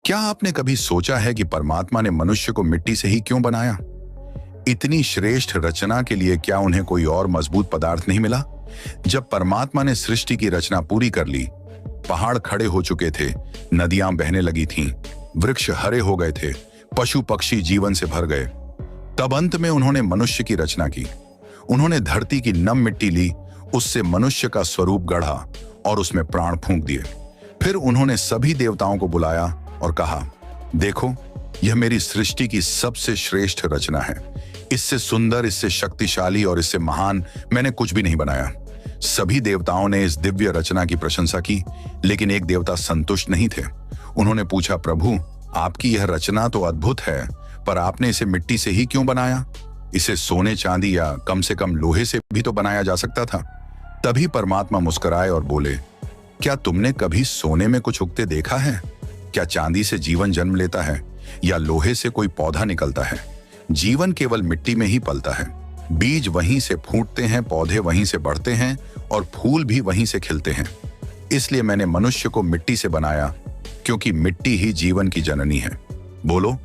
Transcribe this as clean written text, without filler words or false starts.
क्या आपने कभी सोचा है कि परमात्मा ने मनुष्य को मिट्टी से ही क्यों बनाया? इतनी श्रेष्ठ रचना के लिए क्या उन्हें कोई और मजबूत पदार्थ नहीं मिला? जब परमात्मा ने सृष्टि की रचना पूरी कर ली, पहाड़ खड़े हो चुके थे, नदियां बहने लगी थीं, वृक्ष हरे हो गए थे, पशु पक्षी जीवन से भर गए, तब अंत में उन्होंने मनुष्य की रचना की। उन्होंने धरती की नम मिट्टी ली, उससे मनुष्य का स्वरूप गढ़ा और उसमें प्राण फूंक दिए। फिर उन्होंने सभी देवताओं को बुलाया और कहा, देखो, यह मेरी सृष्टि की सबसे श्रेष्ठ रचना है। इससे सुंदर, इससे शक्तिशाली और इससे महान मैंने कुछ भी नहीं बनाया। सभी देवताओं ने इस दिव्य रचना की प्रशंसा की, लेकिन एक देवता संतुष्ट नहीं थे। उन्होंने पूछा, प्रभु, आपकी यह रचना तो अद्भुत है, पर आपने इसे मिट्टी से ही क्यों बनाया? इसे सोने चांदी या कम से कम लोहे से भी तो बनाया जा सकता था। तभी परमात्मा मुस्कुराए और बोले, क्या तुमने कभी सोने में कुछ उगते देखा है? क्या चांदी से जीवन जन्म लेता है या लोहे से कोई पौधा निकलता है? जीवन केवल मिट्टी में ही पलता है। बीज वहीं से फूटते हैं, पौधे वहीं से बढ़ते हैं और फूल भी वहीं से खिलते हैं। इसलिए मैंने मनुष्य को मिट्टी से बनाया, क्योंकि मिट्टी ही जीवन की जननी है। बोलो,